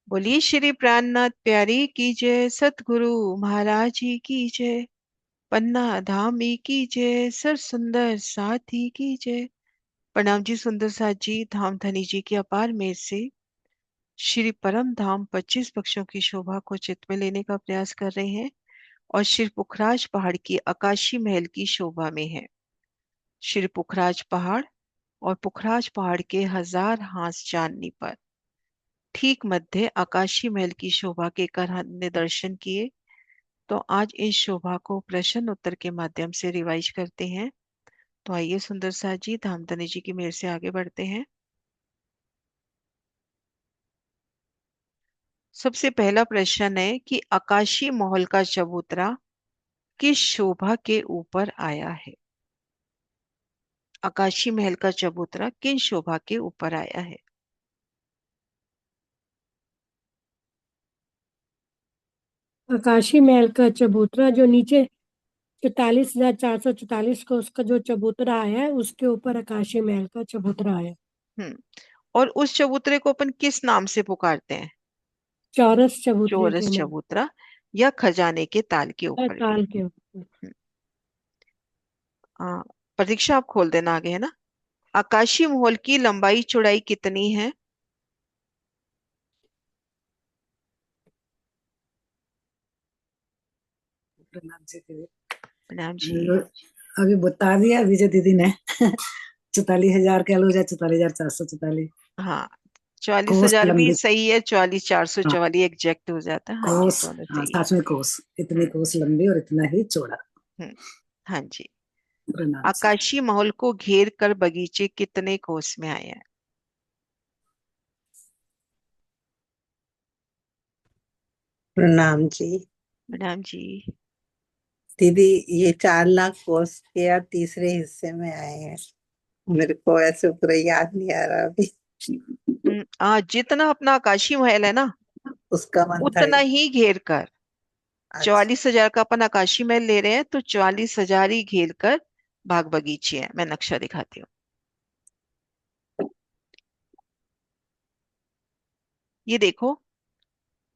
बोलिए श्री प्राणनाथ प्यारी की जय, सतगुरु महाराज जी की जय, पन्ना धामी की जय, सर सुंदर साथी की जय। प्रणाम जी सुंदर साथ जी, धाम धनी जी की अपार मेहर से श्री परम धाम 25 पक्षों की शोभा को चित्त में लेने का प्रयास कर रहे हैं और श्री पुखराज पहाड़ की आकाशी महल की शोभा में है। श्री पुखराज पहाड़ और पुखराज पहाड़ के हजार हाथ चांदनी पर ठीक मध्य आकाशी महल की शोभा के कर हमने दर्शन किए। तो आज इस शोभा को प्रश्न उत्तर के माध्यम से रिवाइज करते हैं। तो आइए सुंदर साथ जी, धामधनी जी की मेहर से आगे बढ़ते हैं। सबसे पहला प्रश्न है कि आकाशी महल का चबूतरा किस शोभा के ऊपर आया है। आकाशी महल का चबूतरा किन शोभा के ऊपर आया है। आकाशी महल का चबूतरा जो नीचे 44,444 का उसका जो चबूतरा आया है उसके ऊपर आकाशी महल का चबूतरा आया है। हम्म। और उस चबूतरे को अपन किस नाम से पुकारते हैं। चौरस चबूतरे चौरस के नाम। चबूतरा या खजाने के ताल के ऊपर भी। ताल के ऊपर। हम्म, परीक्षा आप खोल देना आगे, है ना। आकाशी महल की लंबाई चौड़ाई कितनी है। प्रणाम जी दीदी। प्रणाम जी। अभी बता दिया विजय दीदी ने 44,000 कह लो या 44,444। हाँ, चौवालीस कोस हजार भी लंबी। सही है, 44,444 एग्जैक्ट हो जाता है। हाँ जी, कोस। दोनों हाँ, सही है। साथ में कोस। इतनी हम्म। कोस लंबी और इतना ही चौड़ा। हम्म। हाँ जी। प्रणाम जी। आकाशी महल को घेर कर बगीचे कितने कोस में आए हैं। प्रणाम जी। प्रणाम जी। दीदी, ये 4 लाख कोर्स के यार तीसरे हिस्से में आए हैं। मेरे को ऐसे पूरा याद नहीं आ रहा अभी। जितना अपना आकाशी महल है ना, उसका मन था। उतना ही घेर कर। अच्छा। 44,000 का अपन आकाशी महल ले रहे हैं तो 44,000 ही घेर कर बाग बगीचे हैं। मैं नक्शा दिखाती हूँ। ये देखो,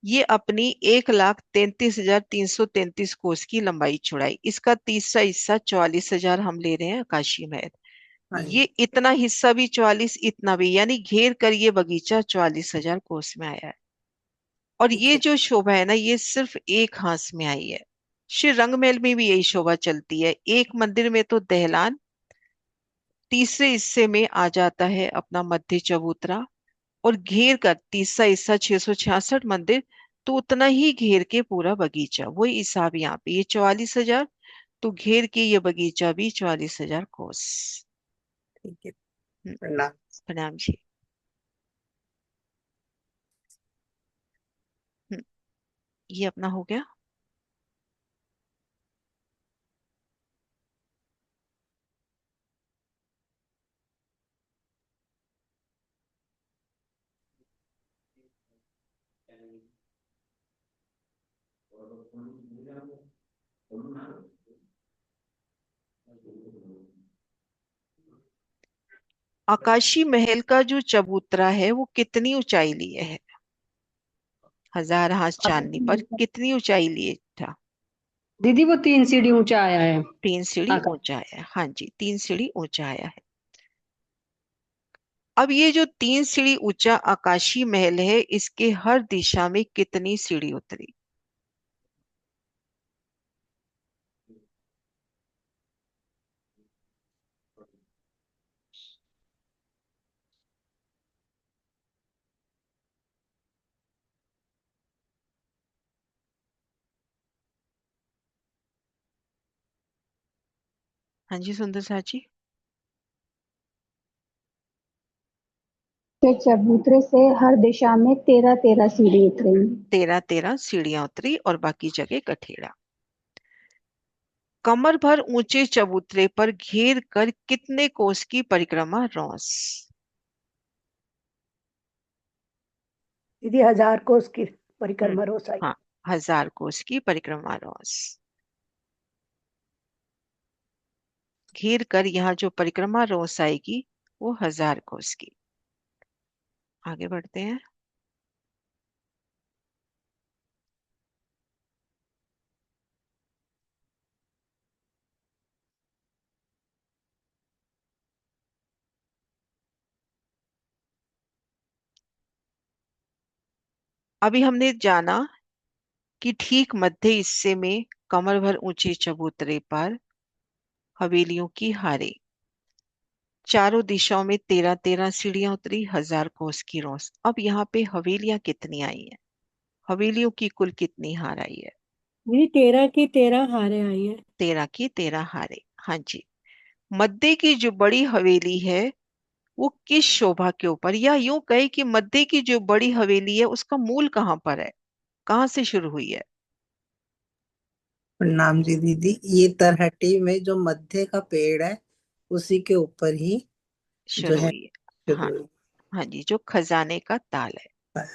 ये अपनी 1,33,333 कोस की लंबाई चौड़ाई, इसका तीसरा हिस्सा 44,000 हम ले रहे हैं आकाशी महल। हाँ ये जी। इतना हिस्सा भी 44, इतना भी, यानी घेर कर ये बगीचा 44,000 कोस में आया है। और ठीक ये है। जो शोभा है ना, ये सिर्फ एक हाथ में आई है। श्री रंग महल में भी यही शोभा चलती है। एक मंदिर में तो दहलान, तीसरे हिस्से में आ जाता है अपना मध्य चबूतरा, और घेर कर तीसरा हिस्सा 666 मंदिर, तो उतना ही घेर के पूरा बगीचा। वही हिसाब यहाँ पे, ये 44,000, तो घेर के ये बगीचा भी 44,000 कोस। ठीक है। हम्म, प्रणाम। प्रणाम जी। हम्म, ये अपना हो गया। आकाशी महल का जो चबूतरा है वो कितनी ऊंचाई लिए है। हजार हाथ चांदनी पर कितनी ऊंचाई लिए था। दीदी वो 3 सीढ़ी ऊंचा आया है। 3 सीढ़ी आका ऊंचा है, हाँ जी, 3 सीढ़ी ऊंचा आया है। अब ये जो 3 सीढ़ी ऊंचा आकाशी महल है, इसके हर दिशा में कितनी सीढ़ी उतरी। हाँ जी सुंदर साची। के चबूतरे से हर दिशा में 13-13 सीढ़ी उतरेंगी। 13-13 सीढ़ियां उतरी और बाकी जगह गठेड़ा। कमर भर ऊंचे चबूतरे पर घेर कर कितने कोस की परिक्रमा रौस। दीदी 1,000 को उसकी हम्म। परिक्रमा रोज आई। हाँ, 1000 कोस की परिक्रमा रौस। घेर कर यहाँ जो परिक्रमा रौस आएगी वो 1000 कोस की। आगे बढ़ते हैं। अभी हमने जाना कि ठीक मध्य हिस्से में कमर भर ऊंचे चबूतरे पर हवेलियों की हारे, चारों दिशाओं में 13-13 सीढ़ियां उतरी, 1000 कोस की रोस। अब यहाँ पे हवेलियां कितनी आई हैं? हवेलियों की कुल कितनी हार आई है? दीदी 13 की 13 हारे आई है। 13 की 13 हारे। हाँ जी। मध्य की जो बड़ी हवेली है वो किस शोभा के ऊपर, या यूं कहे कि मध्य की जो बड़ी हवेली है उसका मूल कहाँ पर है, कहाँ से शुरू हुई है? प्रणाम जी दीदी। ये तरहटी में जो मध्य का पेड़ है उसी के ऊपर ही जो शुरू है हुई है, हाँ। शुरू हुई। हाँ जी, जो खजाने का ताल है,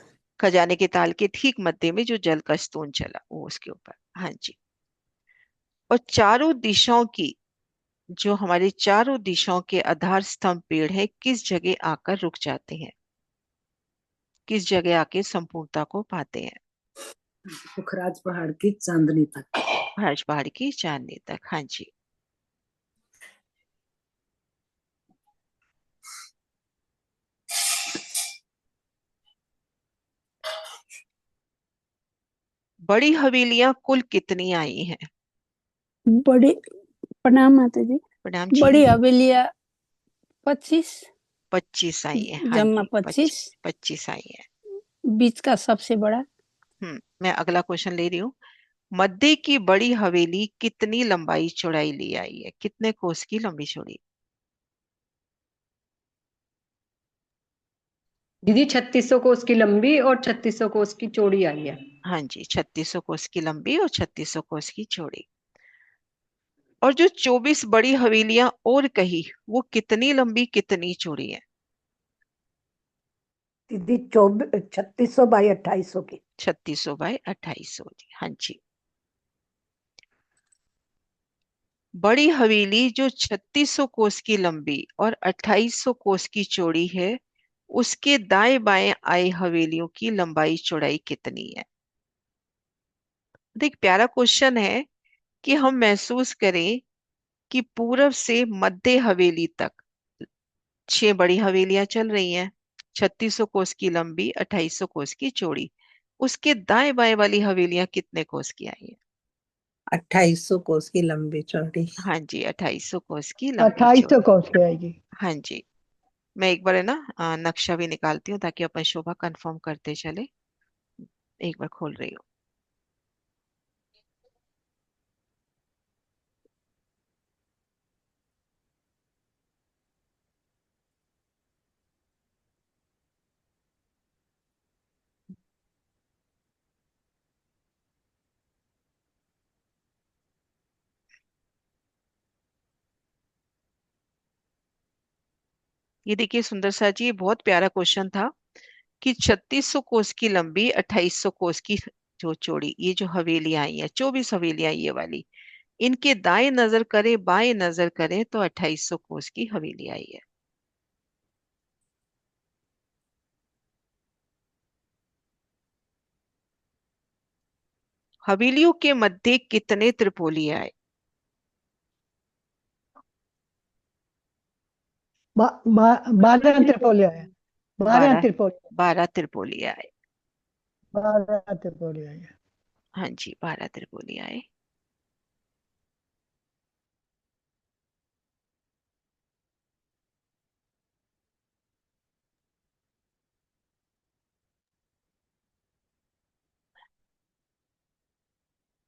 खजाने के ताल के ठीक मध्य में जो जल का स्तून चला वो उसके ऊपर। हाँ जी। और चारों दिशाओं की, जो हमारे चारों दिशाओं के आधार स्तंभ पेड़ है, किस जगह आकर रुक जाते हैं, किस जगह आके संपूर्णता को पाते हैं? पुखराज पहाड़ की चांदनी तक। हर्ष पहाड़ की चांदनी तक। हाँ जी। बड़ी हवेलियां कुल कितनी आई हैं? बड़ी प्रणाम माता जी। प्रणाम जी। बड़ी हवेलियां 25, 25 आई है। हाँ जमा जी, 25, 25 आई है। बीच का सबसे बड़ा मैं अगला क्वेश्चन ले रही हूँ। मध्य की बड़ी हवेली कितनी लंबाई चौड़ाई ले आई है, कितने कोस की लंबी चौड़ी? दीदी 3600 कोस की लंबी और 3600 कोस की चौड़ी आई है। हाँ जी, 3600 कोस की लंबी और 3600 कोस की चौड़ी। और जो 24 बड़ी हवेलियां और कही, वो कितनी लंबी कितनी चौड़ी है? दीदी 3600 बाई 2800 की। 3600 बाय 2800। हाँ जी। बड़ी हवेली जो 3600 कोस की लंबी और 2800 कोस की चौड़ी है, उसके दाएं बाएं आए हवेलियों की लंबाई चौड़ाई कितनी है? देख, प्यारा क्वेश्चन है कि हम महसूस करें कि पूरब से मध्य हवेली तक 6 बड़ी हवेलियां चल रही हैं, 3600 कोस की लंबी, 2800 कोस की चौड़ी। उसके दाएं बाएं वाली हवेलियां कितने कोस की आई है? 2800 कोस की लंबी चौड़ी। हाँ जी, 2800 कोस की लंबी 2800 चौड़ी। कोस की आएगी। हाँ जी। मैं एक बार है ना नक्शा भी निकालती हूँ ताकि अपन शोभा कंफर्म करते चले। एक बार खोल रही हूँ। ये देखिए सुंदर सा जी, ये बहुत प्यारा क्वेश्चन था कि 3600 कोस की लंबी, 2800 कोस की जो चौड़ी, ये जो हवेलियां आई है, 24 हवेलियां ये वाली, इनके दाएं नजर करें बाएं नजर करें तो 2800 कोस की हवेली आई है। हवेलियों के मध्य कितने त्रिपोली आए? 12 त्रिपोली है। 12 12। त्रिपोली। 12 त्रिपोली आए। 12 त्रिपोली है। हाँ जी, 12 त्रिपोली आए।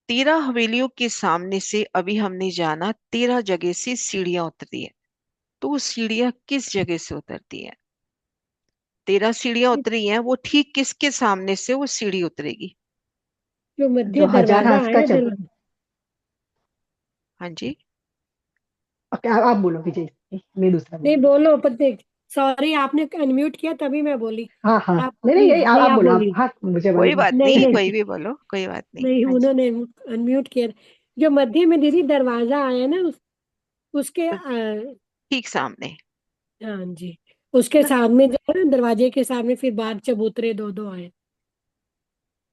तेरह हवेलियों के सामने से अभी हमने जाना 13 जगह से सीढ़ियां उतरती है, तो वो सीढ़ियां किस जगह से उतरती है? 13 सीढ़ियां उतरी हैं, वो ठीक किसके सामने से वो सीढ़ी उतरेगी? जो मध्य जो हजार दरवाजा हाथ का है चल। हाँ जी। आप बोलो विजय, मैं दूसरा नहीं बोलूंगी। बोलो पते, सॉरी आपने अनम्यूट किया तभी मैं बोली। हाँ हाँ, आप नहीं नहीं, प्लीज, यही नहीं आप आप बोलो, आप बोलिए। हाँ मुझे कोई बोलो। बात नहीं नहीं, नहीं कोई भी बोलो, कोई बात नहीं। नहीं, हाँ जी। उन्होंने अनम्यूट किया। जो मध्य में दीदी दरवाजा आया ना उसके तो ठीक सामने। हाँ जी, उसके ना, सामने जो है ना, दरवाजे के सामने फिर बाहर चबूतरे दो दो आए।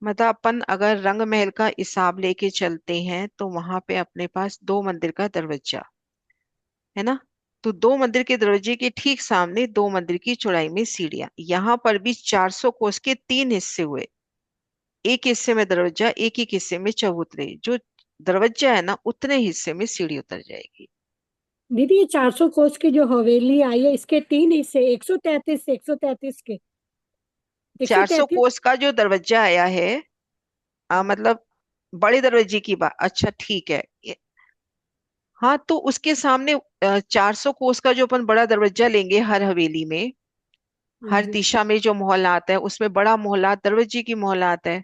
मतलब अपन अगर रंग महल का हिसाब लेके चलते हैं तो वहां पे अपने पास दो मंदिर का दरवाजा है ना, तो दो मंदिर के दरवाजे के ठीक सामने दो मंदिर की चौड़ाई में सीढ़ियां, यहाँ पर भी 400 कोस के तीन हिस्से हुए। एक हिस्से में दरवाजा, एक एक हिस्से में चबूतरे। जो दरवाजा है ना उतने हिस्से में सीढ़ी उतर जाएगी। दीदी ये 400 कोस की जो हवेली आई है इसके 3 हिस्से, 133 के, 400 133। कोस का जो दरवाजा आया है, मतलब बड़े दरवाजे की बात, अच्छा ठीक है। हाँ, तो उसके सामने 400 कोस का जो अपन बड़ा दरवाजा लेंगे हर हवेली में, हर जी। दिशा में जो मोहल्ला आता है उसमें बड़ा मोहल्ला दरवाजे की मोहल्ला आता है।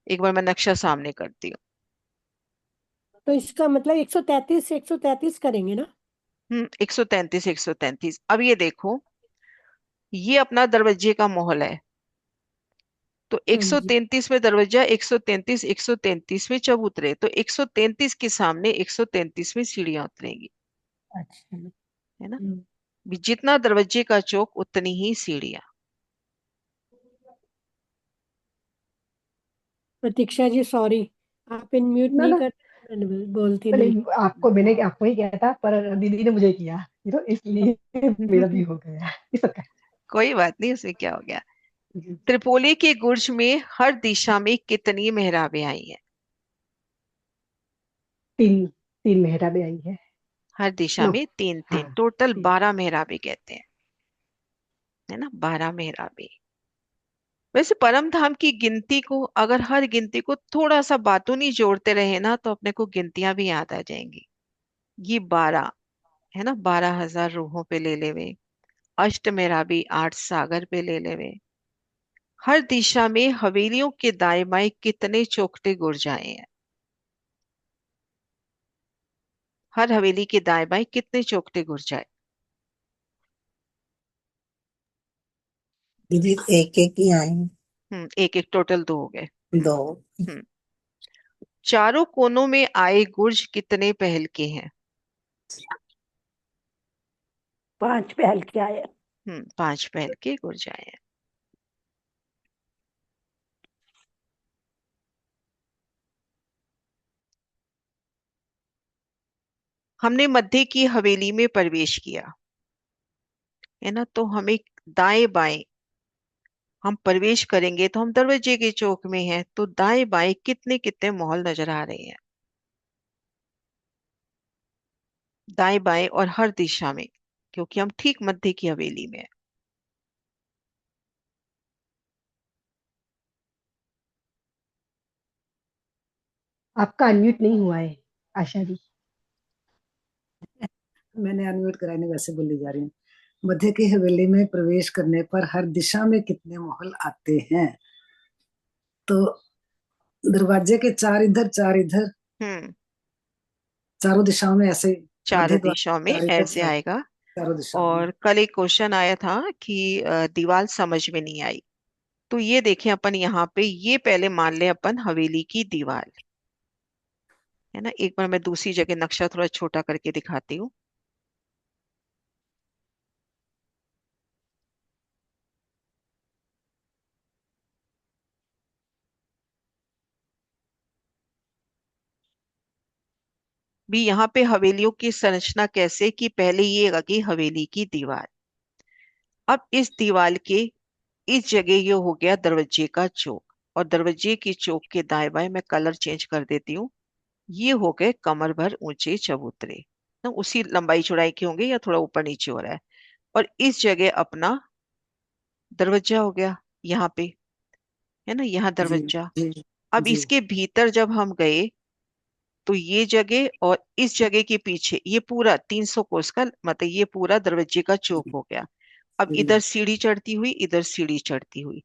एक बार मैं नक्शा सामने करती हूँ। तो इसका मतलब 133 करेंगे ना? 133, 133। अब ये देखो, ये अपना दरवाजे का मोहल्ला है। तो हाँ जी। 133 में दरवाजा, 133, 133 में चबूतरे, तो 133 के सामने 133 में सीढ़ियां उतरेंगी। अच्छा। है ना? भी जितना दरवाजे का चौक उतनी ही सीढ़ियां। प्रतीक्षा जी सॉरी, आप इन म्यूट ना नहीं ना, करते, मैं बोलती नहीं। नहीं आपको, मैंने आपको ही किया था पर दीदी ने मुझे किया, तो इसलिए मेरा भी हो गया। इस ओके। कोई बात नहीं, उसमें क्या हो गया। त्रिपोली के गुर्ज में हर दिशा में कितनी मेहराबें आई हैं? 3 मेहराबें आई है। हर दिशा नो। में तीन हाँ तीन, टोटल 3। 12 मेहराबें कहते हैं। है ना, 12 मेहराबें। वैसे परम धाम की गिनती को, अगर हर गिनती को थोड़ा सा बातूनी जोड़ते रहे ना, तो अपने को गिनतियां भी याद आ जाएंगी। ये 12 है ना, 12,000 रूहों पे ले लेवे। अष्ट मेराबी 8 सागर पे ले लेवे। हर दिशा में हवेलियों के दाएं बाएं कितने चौखटे गुरजाए हैं? हर हवेली के दाएं बाएं कितने चौखटे गुरजाए? दीदी एक एक ही आए हैं। एक एक, टोटल दो हो गए। 2। हम्म चारों कोनों में आए गुर्ज कितने पहल के हैं? 5 पहल के आए। 5 पहल के गुर्ज आए हैं। हमने मध्य की हवेली में प्रवेश किया, है ना, तो हमें दाएं बाएं हम प्रवेश करेंगे तो हम दरवाजे के चौक में हैं, तो दाएं बाएं कितने कितने महल नजर आ रहे हैं? दाएं बाएं और हर दिशा में, क्योंकि हम ठीक मध्य की हवेली में हैं। आपका अनम्यूट नहीं हुआ है आशा जी। मैंने अनम्यूट कराई नहीं, वैसे बोली जा रही हूँ। मध्य की हवेली में प्रवेश करने पर हर दिशा में कितने महल आते हैं? तो दरवाजे के 4 इधर 4 इधर, हम्म चारों दिशाओं में ऐसे ही। चारों मध्य द्वार दिशाओं में 4 इधर ऐसे 4, आएगा। चारों दिशाओं में। और कल एक क्वेश्चन आया था कि दीवार समझ में नहीं आई। तो ये देखें अपन यहाँ पे, ये पहले मान ले अपन हवेली की दीवार, है ना। एक बार मैं दूसरी जगह नक्शा थोड़ा छोटा करके दिखाती हूँ। भी यहाँ पे हवेलियों की संरचना कैसे, कि पहले ये लगी हवेली की दीवार। अब इस दीवार के इस जगह ये हो गया दरवाजे का चौक, और दरवाजे की चौक के दाएं बाएं मैं कलर चेंज कर देती हूँ। ये हो गए कमर भर ऊंचे चबूतरे, ना उसी लंबाई चौड़ाई के होंगे या थोड़ा ऊपर नीचे हो रहा है। और इस जगह अपना दरवाजा हो गया यहाँ पे, है ना, यहाँ जी दरवाजा। जी अब जी इसके भीतर जब हम गए, तो ये जगह और इस जगह के पीछे ये पूरा 300 कोस का, मतलब ये पूरा दरवाजे का चौक जी हो गया। अब जी। इधर सीढ़ी चढ़ती हुई, इधर सीढ़ी चढ़ती हुई।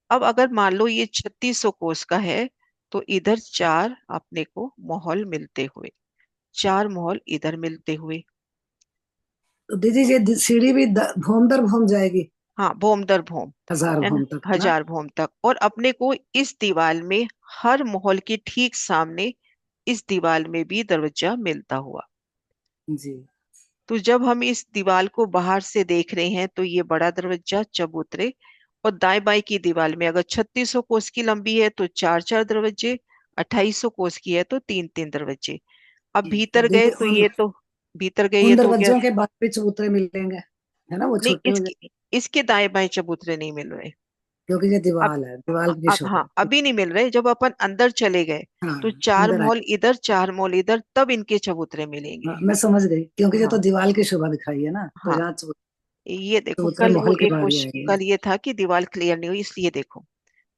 अब अगर मान लो ये 3600 कोस का है, तो इधर 4 अपने को महल मिलते हुए, 4 महल इधर मिलते हुए। तो दीदी ये सीढ़ी भी भौम दर भौम जाएगी, हाँ, भौम दर भौम, 1000 है ना, भौम तक ना? 1000 भौम तक। और अपने को इस दीवार में, हर महल के ठीक सामने इस दीवार में भी दरवाजा मिलता हुआ। जी तो जब हम इस दीवार को बाहर से देख रहे हैं, तो ये बड़ा दरवाजा चबूतरे, और दाएं बाएं की दीवार में अगर 3600 कोस की लंबी है तो 4 4 दरवाजे, 2800 कोस की है तो 3 3 दरवाजे। अब जी। तो भीतर गए दीदी तो ये तो, भीतर गए उन ये तो हो गया। दरवाजों के बाद भी चबूतरे मिलेंगे, है ना, वो नहीं, छोटे हो इसके इसके दाएं बाएं चबूतरे नहीं मिल रहे। क्योंकि ये अब दीवाल है, दीवाल की शोभा। हाँ, अभी नहीं मिल रहे। जब अपन अंदर चले गए हाँ, तो चार अंदर आए। महल इधर, चार महल इधर, तब इनके चबूतरे मिलेंगे। हाँ, मैं समझ गई, क्योंकि ये तो हाँ दीवाल की शोभा दिखाई है ना, तो हाँ, यहाँ ये देखो, चबूतरे कल वो महल के एक बाहर ही क्वेश्चन, आएंगे। कल ये था कि दीवार क्लियर नहीं हुई, इसलिए देखो,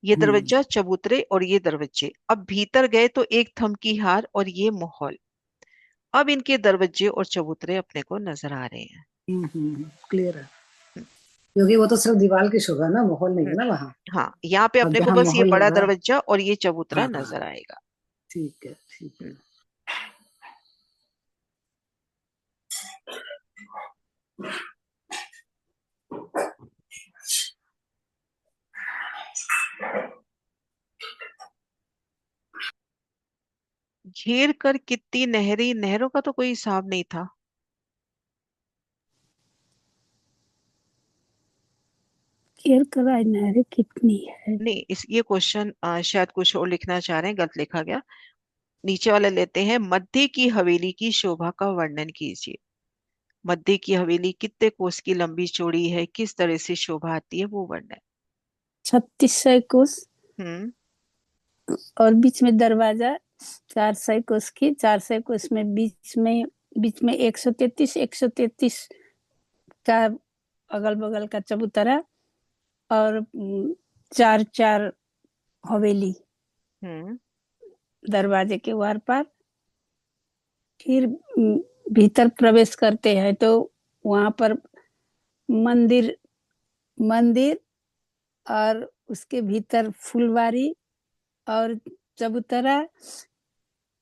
ये हम्म। दरवाजा, चबूतरे और ये दरवाजे। अब भीतर गए तो एक थम की हार और ये माहौल। अब इनके दरवाजे और चबूतरे अपने को नजर आ रहे हैं। क्लियर है, हम्म, क्योंकि वो तो सिर्फ दीवार की शोभा ना, माहौल नहीं है हम्म, ना वहाँ। हाँ, यहाँ पे अब अपने को जहाँ बस ये माहौल बड़ा होगा। दरवाजा और ये चबूतरा हाँ, नजर आएगा। ठीक है, ठीक हम्म, है। घेर कर कितनी नहरी, नहरों का तो कोई हिसाब नहीं था। केयर कराए नहरें कितनी है। नहीं, इस ये क्वेश्चन शायद कुछ और लिखना चाह रहे हैं, गलत लिखा गया। नीचे वाला लेते हैं, मध्य की हवेली की शोभा का वर्णन कीजिए। मध्य की हवेली कितने कोस की लंबी चौड़ी है, किस तरह से शोभा आती है, वो वर्णन। 3600 कोस, हम्म और बीच में दरवाजा 400 कोस की, 400 कोस में बीच में 133 का अगल बगल का चबूतरा, और चार चार हवेली हम्म दरवाजे के वार पार। फिर भीतर प्रवेश करते हैं तो वहां पर मंदिर मंदिर और उसके भीतर फुलवारी, और चबूतरा,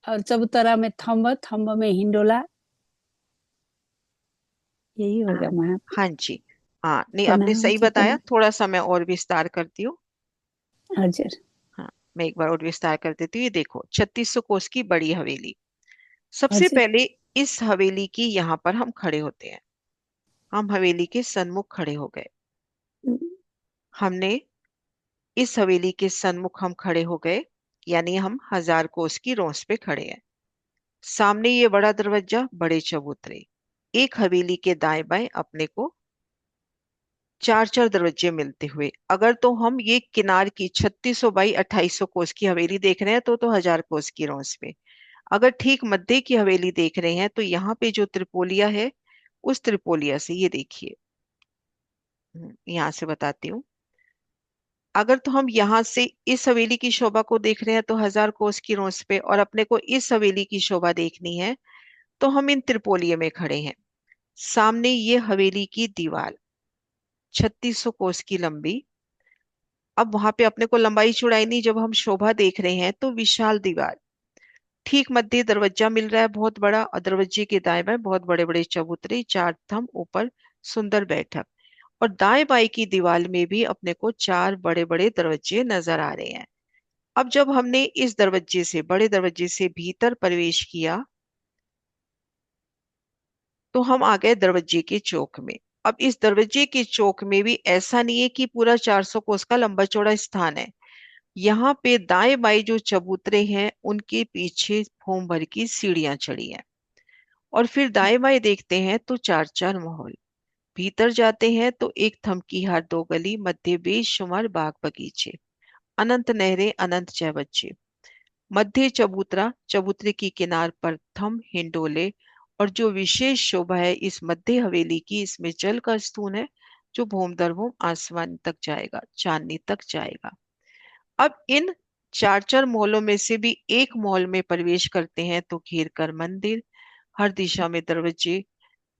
और चबूतरा में थम्ब में हिंडोला। यही हो हाँ गया वहां हाँ जी। हाँ, नहीं, आपने प्रणाम सही जी, बताया। थोड़ा सा मैं और विस्तार करती हूँ। हाजिर। हाँ, मैं एक बार और विस्तार कर देती हूँ। ये देखो, 3600 कोस की बड़ी हवेली। सबसे हाजिर। पहले इस हवेली की यहाँ पर हम खड़े होते हैं। हम हवेली के सन्मुख खड़े हो गए। हमने इस हवेली के सन्मुख हम खड़े हो गए, यानी हम 1000 कोस की रोस पे खड़े हैं। सामने ये बड़ा दरवाजा, बड़े चबूतरे। एक हवेली के दाएं बाएं अपने को चार चार दरवाजे मिलते हुए। अगर तो हम ये किनार की 3600 बाई 2800 कोस की हवेली देख रहे हैं तो 1000 कोस की रोस पे। अगर ठीक मध्य की हवेली देख रहे हैं तो यहाँ पे जो त्रिपोलिया है, उस त्रिपोलिया से ये देखिए। यहाँ से बताती हूँ। अगर तो हम यहाँ से इस हवेली की शोभा को देख रहे हैं तो 1000 कोस की रोस पे, और अपने को इस हवेली की शोभा देखनी है तो हम इन त्रिपोलिये में खड़े हैं। सामने ये हवेली की दीवार 3600 कोस की लंबी। अब वहां पे अपने को लंबाई चौड़ाई नहीं, जब हम शोभा देख रहे हैं तो विशाल दीवार। ठीक मध्य दरवाजा मिल रहा है बहुत बड़ा, और दरवाजे के दाएं बाएं बहुत बड़े बड़े चबूतरे, चार थंब ऊपर, सुंदर बैठक। और दाएं बाएं की दीवार में भी अपने को चार बड़े बड़े दरवाजे नजर आ रहे हैं। अब जब हमने इस दरवाजे से, बड़े दरवाजे से भीतर प्रवेश किया तो हम आ गए दरवाजे के चौक में। अब इस दरवाजे के चौक में भी ऐसा नहीं है कि पूरा 400 कोस का लंबा चौड़ा स्थान है। यहाँ पे दाएं बाएं जो चबूतरे हैं उनके पीछे फोम भर की सीढ़ियां चढ़ी हैं। और फिर दाएं बाएं देखते हैं तो चार चार महल। भीतर जाते हैं तो एक थम की हार, दो गली, मध्य बेशुमार बाग बगीचे, अनंत नहरें, अनंत चाय बच्चे। मध्य चबूतरा, चबूतरे की किनार पर थम हिंडोले। और जो विशेष शोभा है इस मध्य हवेली की, इसमें जल का स्तून है जो भूम दर भूम आसमान तक जाएगा, चांदनी तक जाएगा। अब इन चार चार मोहल्लों में से भी एक मोहल्ल में प्रवेश करते हैं तो घेर कर मंदिर, हर दिशा में दरवाजे,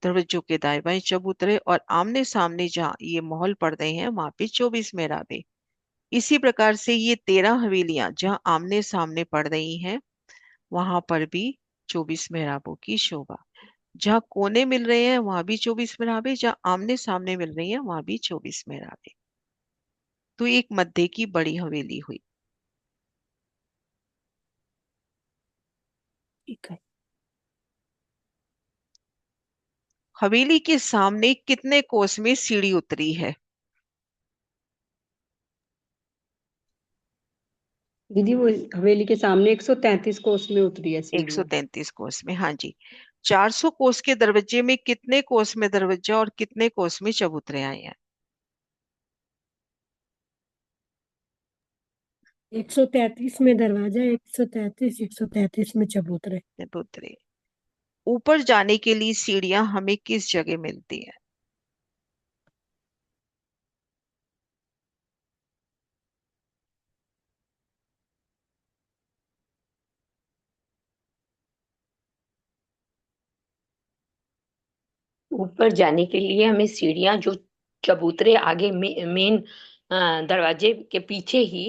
दरवाजों के दाएं बाएं चबूतरे, और आमने सामने जहाँ ये मोहल्ल पड़ रहे हैं वहां पे 24 मेहराबे। इसी प्रकार से ये 13 हवेलियां जहाँ आमने सामने पड़ रही हैं वहां पर भी 24 मेहराबों की शोभा। जहाँ कोने मिल रहे हैं वहां भी 24 मेहराबे, जहाँ आमने सामने मिल रही हैं वहां भी 24 मेहराबे। तो एक मध्य की बड़ी हवेली हुई। ठीक है। हवेली के सामने कितने कोस में सीढ़ी उतरी है? दीदी वो हवेली के सामने 133 कोस में उतरी है सीढ़ियां। 133 कोस में, हाँ जी। 400 कोस के दरवाजे में कितने कोस में दरवाजा और कितने कोस में चबूतरे आए हैं? 133 में दरवाजा, 133 में चबूतरे। चबूतरे। ऊपर जाने के लिए सीढ़ियां हमें किस जगह मिलती है? ऊपर जाने के लिए हमें सीढ़ियां जो चबूतरे आगे मेन दरवाजे के पीछे ही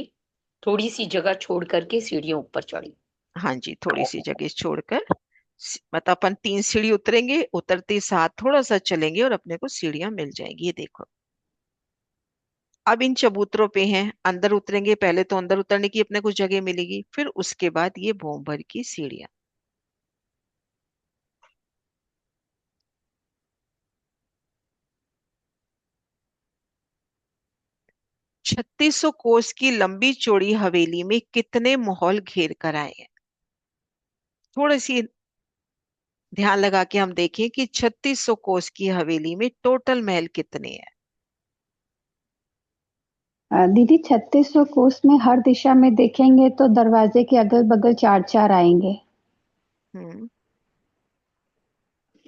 थोड़ी सी जगह छोड़ करके सीढ़ियां ऊपर चढ़ी। हाँ जी, थोड़ी सी जगह छोड़कर मतलब अपन 3 सीढ़ी उतरेंगे, उतरते साथ थोड़ा सा चलेंगे और अपने को सीढ़ियां मिल जाएंगी। ये देखो, अब इन चबूतरों पे हैं, अंदर उतरेंगे, पहले तो अंदर उतरने की अपने को जगह मिलेगी, फिर उसके बाद ये भों भर की सीढ़ियां। छत्तीसों कोस की लंबी चौड़ी हवेली में कितने महल घेर कर आए हैं? थोड़ी सी ध्यान लगा के हम देखें कि 3600 कोस की हवेली में टोटल महल कितने हैं। दीदी 3600 कोस में हर दिशा में देखेंगे तो दरवाजे के अगल बगल चार चार आएंगे। हम्म।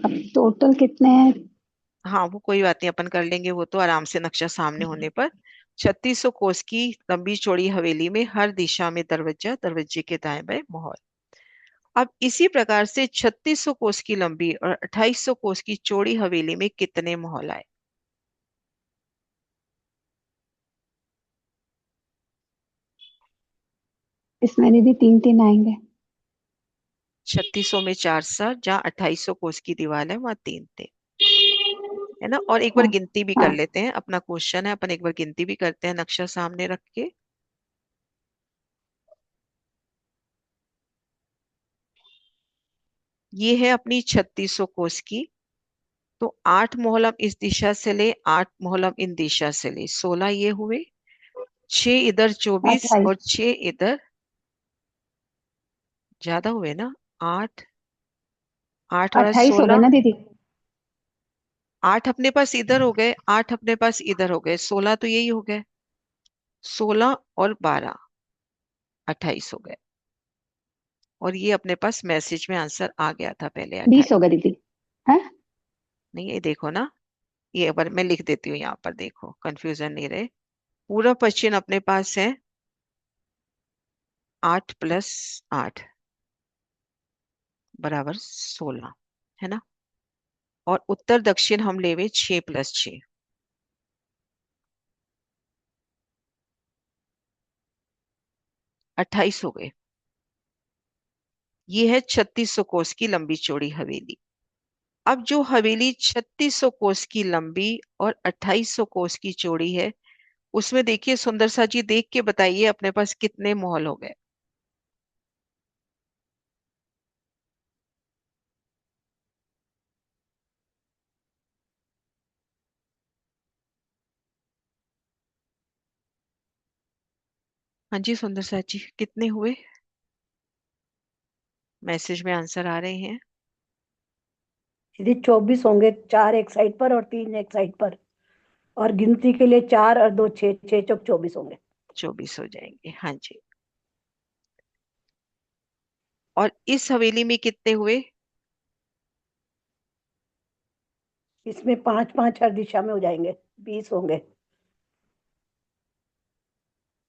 अब टोटल कितने हैं? हाँ, वो कोई बात नहीं, अपन कर लेंगे वो तो आराम से, नक्शा सामने होने पर। 3600 कोस की लंबी चौड़ी हवेली में हर दिशा में दरवाजा, दरवाजे के दाएं बाएं महल। अब इसी प्रकार से 3600 कोस की लंबी और 2800 कोस की चौड़ी हवेली में कितने महल आए? इसमें दीदी तीन तीन आएंगे। 3600 में 4 जहाँ 2800 कोस की दीवार है वहां 3 थे, है ना। और एक बार हाँ गिनती भी कर हाँ। लेते हैं, अपना क्वेश्चन है, अपन एक बार गिनती भी करते हैं नक्शा सामने रख के। ये है अपनी 3600 कोस की, तो 8 मोहलम इस दिशा से ले, 8 मोहलम इन दिशा से ले, 16 ये हुए, 6 इधर 24 28। और 6 इधर, ज्यादा हुए ना, 8, 8 और 28 हो गए 16, ना दीदी? 8 अपने पास इधर हो गए, 8 अपने पास इधर हो गए, 16 तो यही हो गए, 16 और 12, 28 हो गए। और ये अपने पास मैसेज में आंसर आ गया था पहले 20 28। हो गए दीदी। है। नहीं, ये देखो ना, ये एक बार मैं लिख देती हूँ यहाँ पर, देखो कंफ्यूजन नहीं रहे। पूरा पश्चिम अपने पास है 8 + 8 बराबर 16, है ना। और उत्तर दक्षिण हम लेवे 6 + 6, 28 हो गए। ये है 3600 कोस की लंबी चौड़ी हवेली। अब जो हवेली 3600 कोस की लंबी और 2800 कोस की चौड़ी है, उसमें देखिए सुंदर सा जी, देख के बताइए अपने पास कितने महल हो गए? हाँ जी सुंदर सा जी, कितने हुए? मैसेज में आंसर आ रहे हैं। दीदी 24 होंगे, 4 एक साइड पर और 3 एक साइड पर। और गिनती के लिए 4 और 2 6, 6 चौक 24 होंगे। 24 हो जाएंगे, हाँ जी। और इस हवेली में कितने हुए? इसमें 5 5 हर दिशा में हो जाएंगे, 20 होंगे।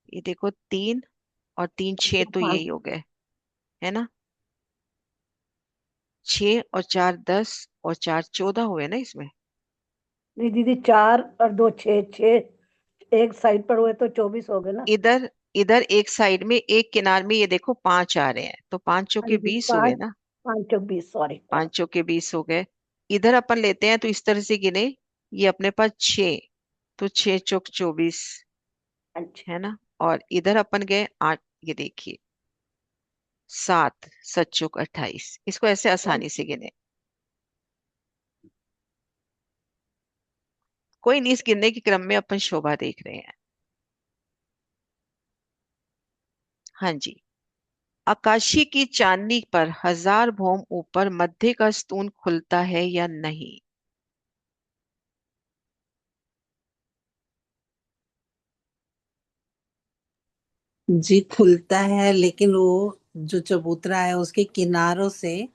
ये देखो, 3 और 3 6 तो 5। यही हो गए, है ना। 6 और 4 10 और 4 14 हुए ना इसमें। नहीं दीदी, 4 और 2 6, 6 एक साइड पर हुए तो 24 हो गए ना। इधर इधर एक साइड में, एक किनार में, ये देखो 5 आ रहे हैं, तो 5 हाँ चौके जी, 20 हुए 5 ना। 5 चौक 20, सॉरी। 5 चौके 20 हो गए। इधर अपन लेते हैं तो इस तरह से गिने, ये अपने पास 6, तो 6 चौक 24, अच्छा। है ना। और इधर अपन गए 8, ये देखिए 7 7 चौक 28, इसको ऐसे आसानी से गिने। कोई नहीं, इस गिनने के क्रम में अपन शोभा देख रहे हैं। हाँ जी। आकाशी की चांदनी पर 1000 भौम ऊपर मध्य का स्तून खुलता है या नहीं? जी खुलता है, लेकिन वो जो चबूतरा है उसके किनारों से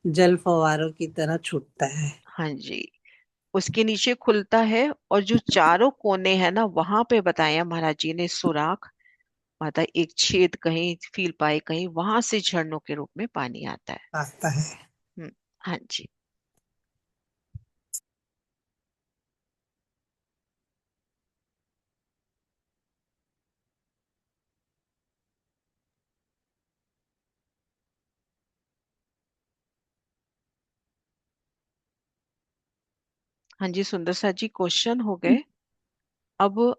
जल फव्वारों की तरह छूटता है। हाँ जी, उसके नीचे खुलता है, और जो चारों कोने हैं ना वहां पे बताया महाराज जी ने सुराख, मतलब एक छेद कहीं फील पाए कहीं, वहां से झरनों के रूप में पानी आता है। आता है। हम्म, हाँ जी। हाँ जी सुंदर सा जी, क्वेश्चन हो गए। अब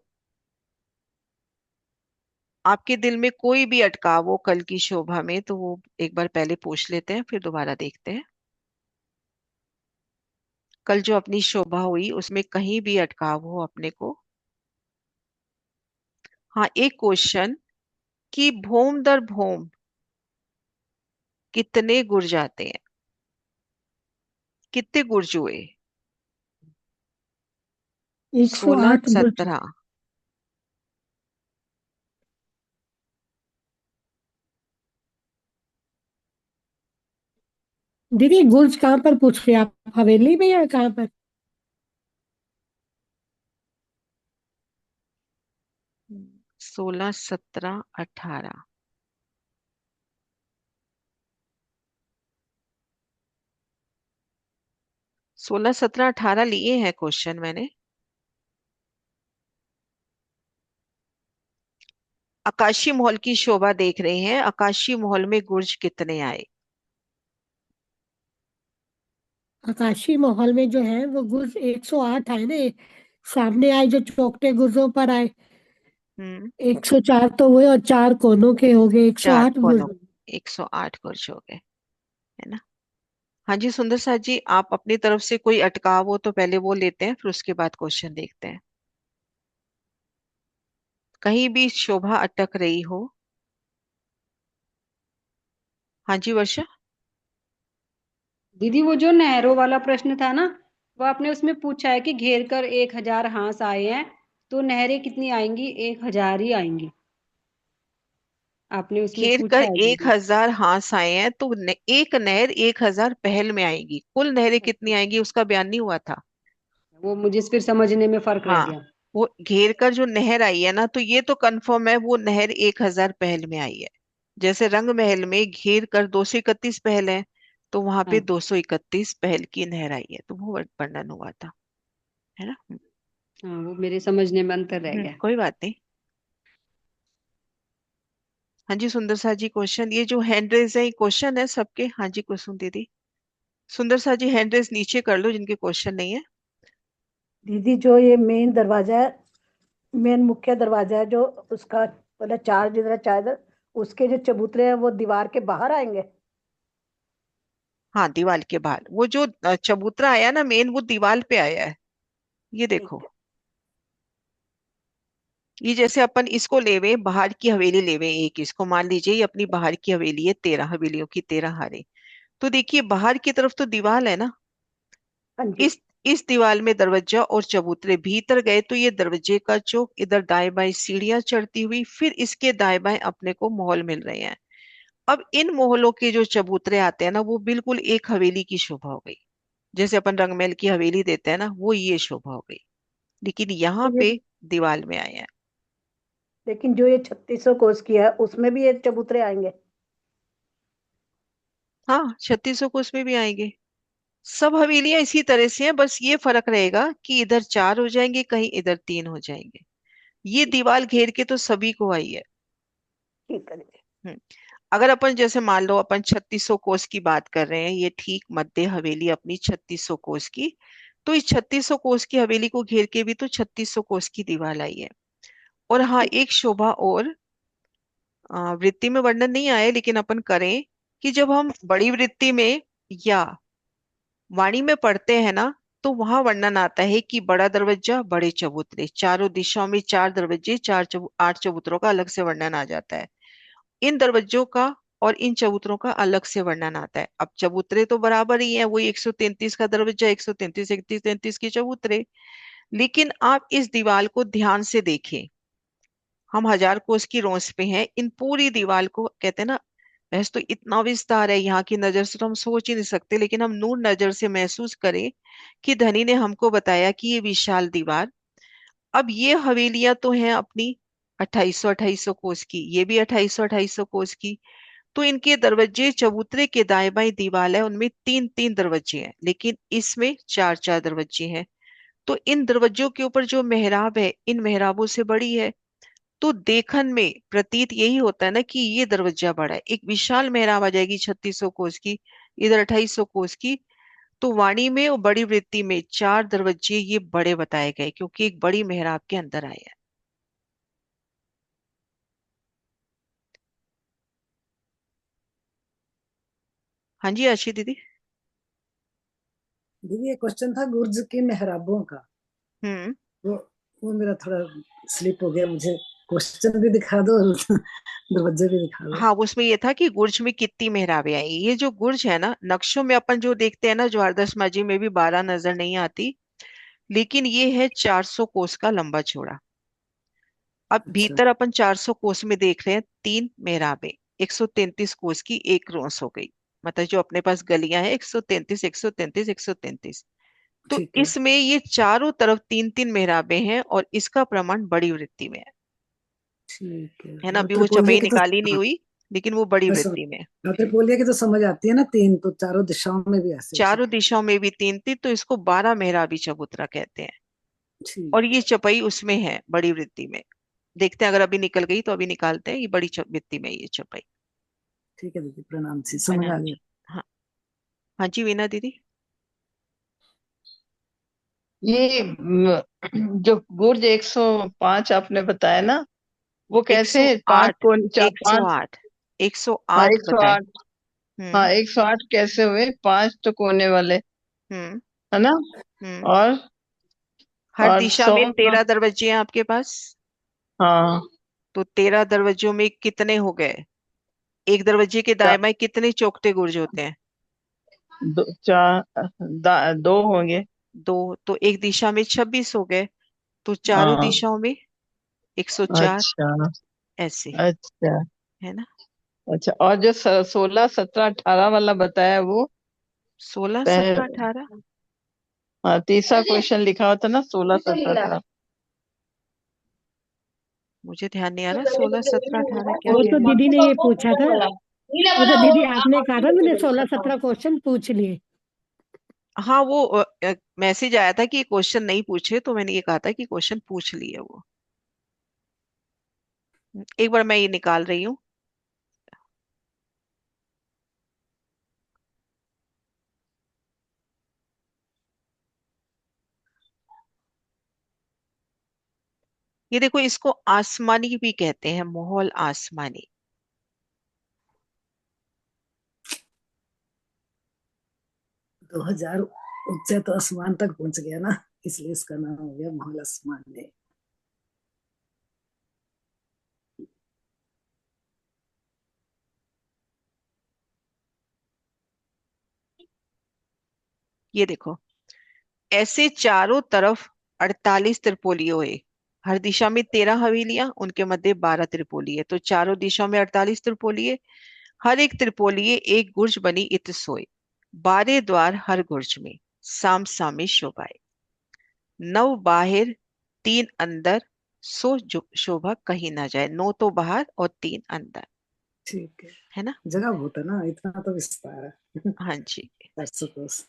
आपके दिल में कोई भी अटकाव हो कल की शोभा में, तो वो एक बार पहले पूछ लेते हैं, फिर दोबारा देखते हैं। कल जो अपनी शोभा हुई उसमें कहीं भी अटकाव हो अपने को। हाँ, एक क्वेश्चन कि भौम दर भौम कितने गुर जाते हैं, कितने गुर्ज हुए? 16, 108 गुज। 17। दीदी गुर्ज कहाँ पर पूछ रहे हैं आप, हवेली में या कहाँ पर? 16, 17, 18। 16, 17, 18 लिए हैं क्वेश्चन मैंने। आकाशीय महल की शोभा देख रहे हैं, आकाशीय महल में गुर्ज कितने आए? आकाशीय माहौल में जो है वो गुर्ज 108 आए ना। सामने आए जो चौकटे गुर्जों पर आए, हम्म 104 तो हुए, और 4 कोनों के हो गए, 4 108 गुर्ज। कोनों, 108 गुर्ज हो गए, है ना। हाँ जी सुंदर साथ जी, आप अपनी तरफ से कोई अटकाव हो तो पहले वो लेते हैं, फिर उसके बाद क्वेश्चन देखते हैं। कहीं भी शोभा अटक रही हो। हाँ जी वर्षा। दीदी वो जो नहरों वाला प्रश्न था ना, वो आपने उसमें पूछा है कि घेर कर 1,000 हांस आए हैं, तो नहरें कितनी आएंगी? 1,000 ही आएंगी, आपने उसमें घेर कर पूछा है एक दीदी। हजार हांस आए हैं, तो एक नहर 1,000 पहल में आएगी, कुल नहरें कितनी आएंगी उसका बयान नहीं हुआ था। वो मुझे फिर समझने में फर्क रह हाँ, गया। वो घेर कर जो नहर आई है ना, तो ये तो कंफर्म है वो नहर 1,000 पहल में आई है। जैसे रंग महल में घेर कर 231 पहल है, तो वहां पे हाँ 231 पहल की नहर आई है, तो वो वर्णन हुआ था, है ना। हाँ, वो मेरे समझने में अंतर रह गया। कोई बात नहीं। हाँ जी सुंदर सा जी, क्वेश्चन ये जो हैंड रेज है ये क्वेश्चन है सबके। हाँ जी कुसुम दीदी। सुंदर सा जी हैंड रेज नीचे कर लो जिनके क्वेश्चन नहीं है। दीदी जो ये मेन दरवाजा है, मेन मुख्य दरवाजा है जो, उसका मतलब चार जिधर है, चार इधर, उसके जो चबूतरे हैं वो दीवार के बाहर आएंगे। हाँ, दीवार के बाहर वो जो चबूतरा आया ना मेन, वो दीवार पे आया है। ये देखो, ठीक है। ये जैसे अपन इसको लेवे बाहर की हवेली लेवे, एक इसको मान लीजिए ये अपनी बाहर की हवेली है, 13 हवेलियों की 13 हारे। तो देखिए बाहर की तरफ तो दीवार है ना, हाँ जी। इस दीवार में दरवाजा और चबूतरे भीतर गए, तो ये दरवाजे का चौक इधर दाएं बाएं सीढ़ियां चढ़ती हुई, फिर इसके दाएं बाएं अपने को महल मिल रहे हैं। अब इन मोहल्लों के जो चबूतरे आते हैं ना, वो बिल्कुल एक हवेली की शोभा हो गई। जैसे अपन रंगमहल की हवेली देते हैं ना, वो ये शोभा हो गई, लेकिन तो यहाँ ये, पे दीवार में आए हैं। लेकिन जो ये 3600 कोस की है उसमें भी ये चबूतरे आएंगे। हाँ, 3600 को उसमें भी आएंगे। सब हवेलियां इसी तरह से हैं, बस ये फर्क रहेगा कि इधर 4 हो जाएंगे, कहीं इधर 3 हो जाएंगे। ये दीवार घेर के तो सभी को आई है। ठीक है दीदी। हम्म अगर अपन जैसे मान लो अपन 3600 कोस की बात कर रहे हैं, ये ठीक मध्य हवेली अपनी 3600 कोस की, तो इस 3600 कोस की हवेली को घेर के भी तो 3600 कोस की दीवार आई है। और हाँ, ठीक। एक शोभा और वृत्ति में वर्णन नहीं आया, लेकिन अपन करें कि जब हम बड़ी वृत्ति में या वाणी में पढ़ते हैं ना, तो वहां वर्णन आता है कि बड़ा दरवाजा, बड़े चबूतरे, चारों दिशाओं में 4 दरवाजे, 8 चबूतरों का अलग से वर्णन आ जाता है। इन दरवाजों का और इन चबूतरों का अलग से वर्णन आता है। अब चबूतरे तो बराबर ही है, वही 133 का दरवाजा, 133, 31, 33 के चबूतरे। लेकिन आप इस दीवार को ध्यान से देखें, हम 1000 कोस की रोंस पे हैं। इन पूरी दीवार को कहते हैं ना, वैसे तो इतना विस्तार है यहाँ की नजर से तो हम सोच ही नहीं सकते, लेकिन हम नूर नजर से महसूस करें कि धनी ने हमको बताया कि ये विशाल दीवार। अब ये हवेलियां तो हैं अपनी 2800 कोस की, ये भी 2800 कोस की। तो इनके दरवाजे, चबूतरे के दाएं बाएं दीवार है उनमें 3 3 दरवाजे हैं, लेकिन इसमें 4 4 दरवाजे हैं। तो इन दरवाजों के ऊपर जो मेहराब है इन मेहराबों से बड़ी है। तो देखन में प्रतीत यही होता है ना कि ये दरवाजा बड़ा है। एक विशाल मेहराब आ जाएगी 3600 कोस की, इधर 2800 कोस की। तो वाणी में और बड़ी वृत्ति में 4 दरवाजे ये बड़े बताए गए, क्योंकि एक बड़ी मेहराब के अंदर आए हैं। हाँ जी आशी दीदी। दीदी ये क्वेश्चन था गुर्ज की मेहराबों का। हम्म। वो वो मेरा थोड़ा स्लिप हो गया। मुझे क्वेश्चन भी दिखा दो और दरवाजे भी दिखा दो। हाँ, उसमें ये था कि गुर्ज में कितनी मेहराबें आई। ये जो गुर्ज है ना, नक्शों में अपन जो देखते हैं ना, ज्वारदस माजी में भी 12 नजर नहीं आती, लेकिन ये है 400 कोस का लंबा चौड़ा। अब अच्छा भीतर अपन 400 कोस में देख रहे हैं 3 मेहराबें। 133 कोस की एक रोंस हो गई, मतलब जो अपने पास गलियां हैं 133 133 133। तो ठीक है इसमें ये चारों तरफ 3 3 मेहराबें हैं, और इसका प्रमाण बड़ी वृत्ति में ठीक है। है ना। और अभी वो त्रिपोलिया चपई की तो निकाली नहीं हाँ, हुई, लेकिन वो बड़ी मैं समझ। वृत्ति में है। हाँ, त्रिपोलिया की तो समझ आती है ना, 3 तो चारों दिशाओं में भी ऐसे। चारों ठीक है दिशाओं में भी 3 3, तो इसको 12 मेहराबी चबूतरा कहते हैं। और ठीक ये चपई उसमें है बड़ी वृत्ति में। देखते हैं, अगर अभी निकल गई तो अभी निकालते हैं। ये बड़ी वृत्ति में है ये चपई। ठीक है दीदी, प्रणाम जी, समझ आ प्रणाम गया। जी। हाँ। हाँ जी वीना दीदी। ये जो गुर्ज 105 आपने बताया ना, वो कैसे पांच 108। कोने, चार एक सौ पांच। आठ एक सौ हाँ आठ एक सौ बताए। आठ हाँ हम्म। 108 कैसे हुए? पांच तो कोने वाले, हम्म। है ना? हम्म। और हर और दिशा 100 में का। 13 दरवाजे हैं आपके पास। हाँ तो 13 दरवाजों में कितने हो गए? एक दरवाजे के चार, दाएं बाएं कितने चौखटे गुर्ज होते हैं? दो, चार, दो होंगे। दो। तो एक दिशा में 26 हो गए। तो चारों हाँ दिशाओं में 104। अच्छा ऐसे। अच्छा है ना। अच्छा। और जो 16 17 18 वाला बताया वो 16 17 पह, 18। हाँ तीसरा क्वेश्चन लिखा होता ना 16 17 18। मुझे ध्यान नहीं आ रहा 16 17 18 क्या वो कह तो रहे हैं। दीदी ने ये पूछा था। वो तो दीदी आपने कहा था मैंने 16 17 क्वेश्चन पूछ लिए। हाँ, वो मैसेज आया था कि क्वेश्चन नहीं पूछे, तो मैंने ये कहा था कि क्वेश्चन पूछ लिए वो। एक बार मैं ये निकाल रही हूँ। ये देखो, इसको आसमानी भी कहते हैं, माहौल आसमानी। 2000 ऊंचा तो आसमान तक पहुंच गया ना, इसलिए इसका नाम हो गया महल आसमान में। ये देखो, ऐसे चारों तरफ 48 त्रिपोली हुए। हर दिशा में 13 हवेलियां, उनके मध्य 12 त्रिपोली है। तो चारों दिशाओं में 48 त्रिपोली है। हर एक त्रिपोली एक गुर्ज बनी इत सोए। 12 द्वार हर गुर्ज में, साम सामे शोभाए। 9 बाहिर 3 अंदर, सो शोभा कहीं ना जाए। 9 तो बाहर और 3 अंदर। ठीक है। है ना। जगह बहुत है ना, इतना तो विस्तार है। हाँ जी। 400 कोस।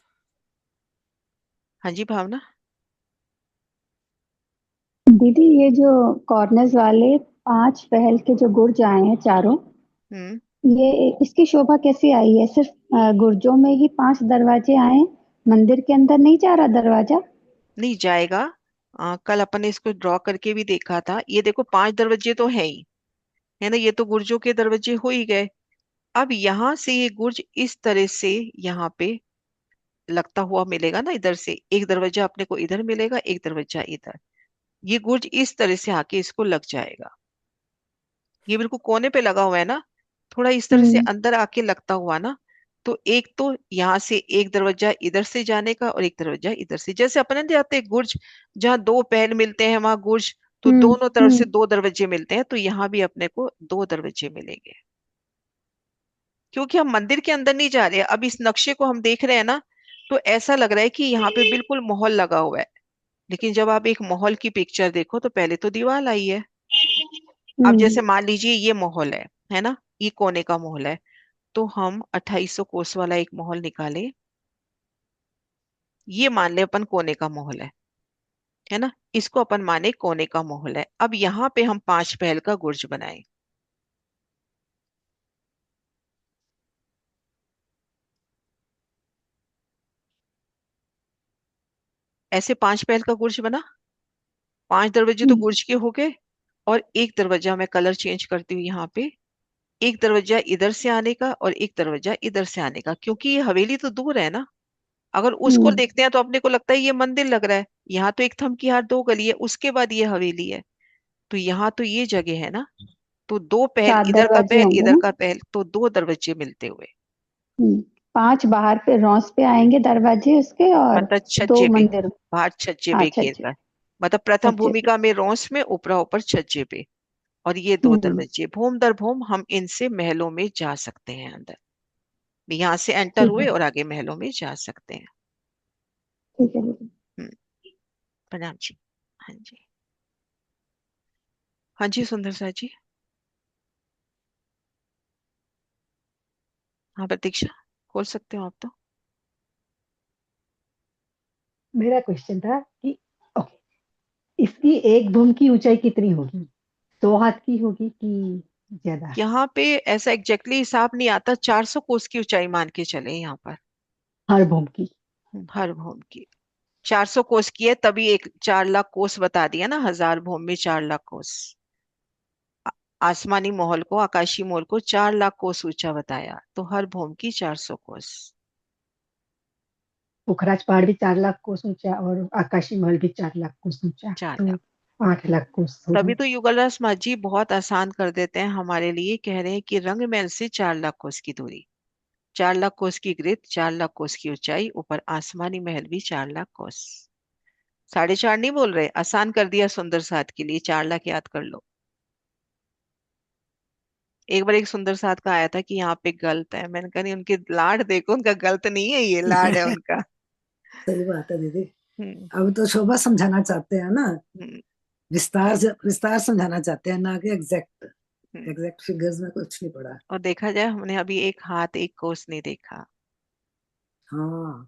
हाँ जी भावना। दीदी ये जो कॉर्नर्स वाले 5 पहल के जो गुर्ज आए हैं चारों, हम्म। ये इसकी शोभा कैसी आई है? सिर्फ गुर्जों में ही 5 दरवाजे आए हैं, मंदिर के अंदर नहीं जा रहा दरवाजा? नहीं जाएगा। कल अपन ने इसको ड्रॉ करके भी देखा था। ये देखो 5 दरवाजे तो है ही, है ना। ये तो गुर्जों के दरवाजे हो ही गए। अब यहाँ से ये गुर्ज इस तरह से यहाँ पे लगता हुआ मिलेगा ना। इधर से एक दरवाजा अपने को इधर मिलेगा, एक दरवाजा इधर। ये गुर्ज इस तरह से आके इसको लग जाएगा। ये बिल्कुल कोने पे लगा हुआ है ना, थोड़ा इस तरह से हम्म। अंदर आके लगता हुआ ना। तो एक तो यहाँ से एक दरवाजा इधर से जाने का, और एक दरवाजा इधर से। जैसे अपन ने जाते गुर्ज जहाँ 2 पहल मिलते हैं, वहां गुर्ज तो दोनों तरफ से हम्म। 2 दरवाजे मिलते हैं, तो यहाँ भी अपने को 2 दरवाजे मिलेंगे। क्योंकि हम मंदिर के अंदर नहीं जा रहे हैं, अब इस नक्शे को हम देख रहे हैं ना, तो ऐसा लग रहा है कि यहाँ पे बिल्कुल महल लगा हुआ है। लेकिन जब आप एक महल की पिक्चर देखो तो पहले तो दीवार आई है। अब जैसे मान लीजिए ये महल है ना, ये कोने का महल है। तो हम 2800 कोस वाला एक महल निकाले, ये मान ले अपन कोने का महल है ना, इसको अपन माने कोने का महल है। अब यहाँ पे हम 5 पहल का गुर्ज बनाए। ऐसे 5 पहल का गुर्ज बना, 5 दरवाजे तो गुर्ज के हो गए। और एक दरवाजा मैं कलर चेंज करती हूँ यहाँ पे, एक दरवाजा इधर से आने का और एक दरवाजा इधर से आने का, क्योंकि ये हवेली तो दूर है ना। अगर उसको देखते हैं तो अपने को लगता है ये मंदिर लग रहा है। यहाँ तो एक थम की हार 2 गली है, उसके बाद ये हवेली है। तो यहाँ तो ये जगह है ना, तो 2 पहल, 7 इधर का दरवाजे पहल होंगे इधर ना। का पहल, तो 2 दरवाजे मिलते हुए। 5 बाहर पे रौस पे आएंगे दरवाजे उसके, और मतलब 2 छज्जे पे, मंदिर। बाहर छज्जे पे अच्छा घेर अच्छा। कर। मतलब प्रथम छज्जे पे। भूमिका में रौस में, ऊपरा ऊपर छज्जे पे। और ये दो हम्म। दरवाजे भूम दर भूम हम इनसे महलों में जा सकते हैं अंदर। यहाँ से एंटर ठीक हुए है और आगे महलों में जा सकते हैं। ठीक है दीदी। हम्म, प्रणाम जी। हाँ जी। हाँ जी सुंदर सा जी। हाँ प्रतीक्षा, खोल सकते हो आप तो। मेरा क्वेश्चन था कि ओके, इसकी एक बम की ऊंचाई कितनी होगी? 2 हाथ की होगी कि ज्यादा? यहाँ पे ऐसा एग्जैक्टली हिसाब नहीं आता, 400 कोस की ऊंचाई मान के चले यहाँ पर। हर बम की? हर भूम की 400 कोस की है, तभी एक 4 लाख कोस बता दिया ना, 1000 भूम में 4 लाख कोस। आ- आसमानी महल को, आकाशी महल को 4 लाख कोस ऊंचा बताया, तो हर भूम की 400 कोस। पोखराज पहाड़ भी 4 लाख कोस ऊंचा और आकाशी महल भी 4 लाख कोस ऊंचा, चार तो लाख 8 लाख कोस हो तभी गए। तो युगलदास माँ जी बहुत आसान कर देते हैं हमारे लिए, कह रहे हैं कि रंग महल से 4 लाख कोस की दूरी, 4 लाख कोस की गिरद, 4 लाख कोस की ऊंचाई, ऊपर आसमानी महल भी 4 लाख कोस। 4.5 नहीं बोल रहे, आसान कर दिया सुंदर साथ के लिए, 4 लाख याद कर लो। एक बार एक सुंदर साथ का आया था कि यहाँ पे गलत है, मैंने कहा नहीं, उनके लाड देखो, उनका गलत नहीं है, ये लाड है उनका। सही बात है दीदी। हम्म। अब तो शोभा समझाना चाहते हैं ना, हम्म। विस्तार समझाना चाहते हैं ना कि एग्जैक्ट। हम्म। एग्जैक्ट फिगर्स में कुछ नहीं पड़ा। और देखा जाए, हमने अभी एक हाथ एक कोस नहीं देखा, हाँ।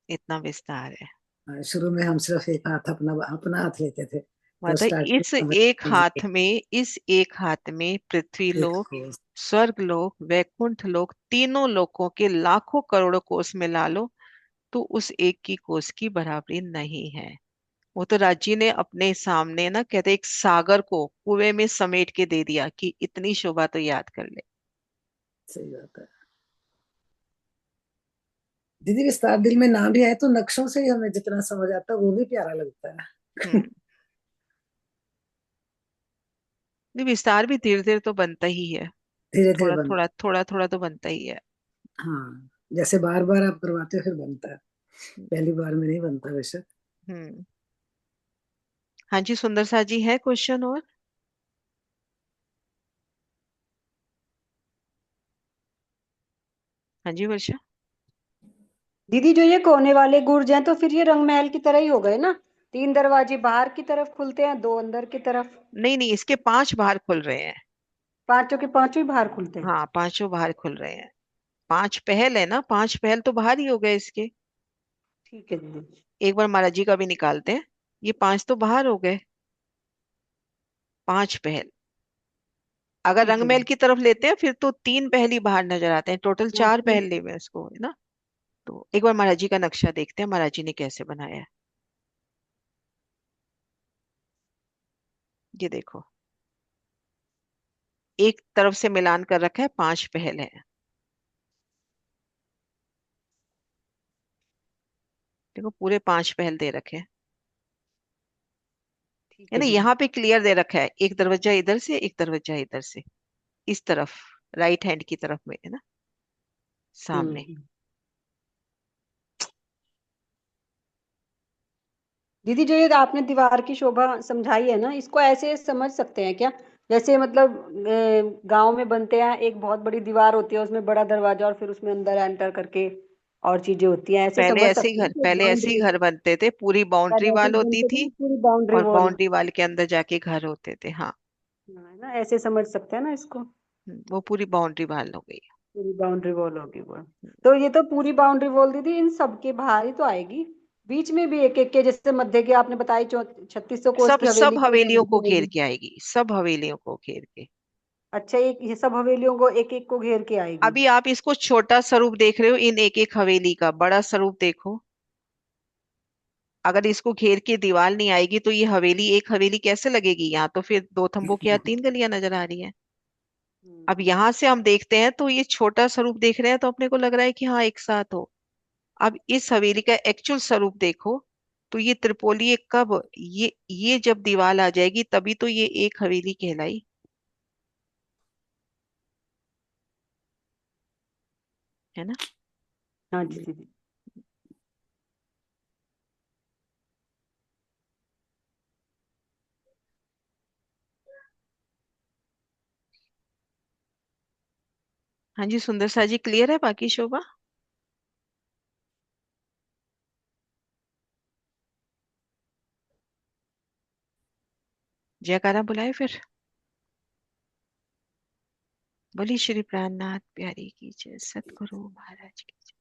इतना विस्तार है। शुरू में हम सिर्फ एक हाथ अपना अपना हाथ लेते थे, तो मतलब स्टार्टिंग इस समझ एक लीजिए। हाथ में, इस एक हाथ में पृथ्वी एक लोक, कोस। स्वर्ग लोक, वैकुंठ लोक, तीनों लोकों के लाखों करोड़ों कोस मिला लो, तो उस एक की कोस की बराबरी नहीं है। वो तो राजी ने अपने सामने ना, कहते एक सागर को कुएं में समेट के दे दिया कि इतनी शोभा तो याद कर ले। सही बात है दीदी। विस्तार दिल में ना भी आए तो नक्शों से ही हमें जितना समझ आता है वो भी प्यारा लगता है। हम्म। नहीं, विस्तार भी धीरे धीरे तो बनता ही है, धीरे धीरे थोड़ा बनता। थोड़ा थोड़ा थोड़ा तो बनता ही है। हाँ, जैसे बार बार आप करवाते हो फिर बनता है। पहली बार में नहीं बनता वैसे। हम्म। हाँ जी सुंदर सा जी, है क्वेश्चन और? हाँ जी वर्षा। दीदी जो ये कोने वाले गुर्ज हैं तो फिर ये रंग महल की तरह ही हो गए ना? 3 दरवाजे बाहर की तरफ खुलते हैं, 2 अंदर की तरफ। नहीं नहीं, इसके 5 बाहर खुल रहे हैं। पांचों के पांचों ही बाहर खुलते हैं। हाँ, पांचों बाहर खुल रहे हैं। 5 पहल है ना, 5 पहल तो बाहर ही हो गए इसके। ठीक है दीदी। एक बार महाराज जी का भी निकालते हैं, ये 5 तो बाहर हो गए। 5 पहल, अगर ठीक है रंगमहल दीदी। की तरफ लेते हैं फिर तो 3 पहल ही बाहर नजर आते हैं, टोटल हाँ, 4 पहल ले में उसको, है ना। तो एक बार महाराज जी का नक्शा देखते हैं, महाराज जी ने कैसे बनाया है। ये देखो, एक तरफ से मिलान कर रखा है, 5 पहल है। देखो पूरे 5 पहल दे रखे हैं, ठीक है है ना। दीदी। यहाँ पे क्लियर दे रखा है, एक दरवाजा इधर से, एक दरवाजा इधर से, इस तरफ, राइट हैंड की तरफ में, है ना, सामने। हम्म। दीदी जो ये आपने दीवार की शोभा समझाई है ना, इसको ऐसे समझ सकते हैं क्या? जैसे मतलब गांव में बनते हैं, एक बहुत बड़ी दीवार होती है, उसमें बड़ा दरवाजा और फिर उसमें अंदर एंटर करके और चीजें होती हैं, ऐसे समझ सकते हैं कि पहले ऐसे ही बाउंड्री घर बनते थे, पूरी बाउंड्री पहले ऐसे वाल ही होती बनते थे थी ना, पूरी बाउंड्री और वॉल। बाउंड्री वाल के अंदर जाके घर होते थे। हाँ। है ना, ऐसे समझ सकते हैं ना इसको। वो पूरी बाउंड्री वाल हो गई। पूरी बाउंड्री वॉल होगी वो। तो ये तो पूरी बाउंड्री वॉल दीदी इन सबके बाहर ही तो आएगी, बीच में भी एक एक के, जैसे मध्य की आपने बताई 3600 कोस सब की सब हवेली के हवेलियों मध्य को की घेर आएगी। के आएगी, सब हवेलियों को घेर के। अच्छा, ये सब हवेलियों को एक एक को घेर के आएगी। अभी आप इसको छोटा स्वरूप देख रहे हो, इन एक एक हवेली का बड़ा स्वरूप देखो। अगर इसको घेर के दीवार नहीं आएगी तो ये हवेली एक हवेली कैसे लगेगी? यहाँ तो फिर दो थंबों की यहाँ तीन गलियां नजर आ रही हैं। अब हम्म। यहाँ से हम देखते हैं तो ये छोटा स्वरूप देख रहे हैं तो अपने को लग रहा है कि हाँ एक साथ हो। अब इस हवेली का एक्चुअल स्वरूप देखो तो ये त्रिपोली एक कब, ये जब दीवार आ जाएगी तभी तो ये एक हवेली कहलाई। है ना? हाँ जी दीदी। हाँ जी सुंदर सा जी, क्लियर है बाकी शोभा? जयकारा बुलाए फिर। बोली श्री प्राणनाथ प्यारी की जय, सतगुरु महाराज की जय।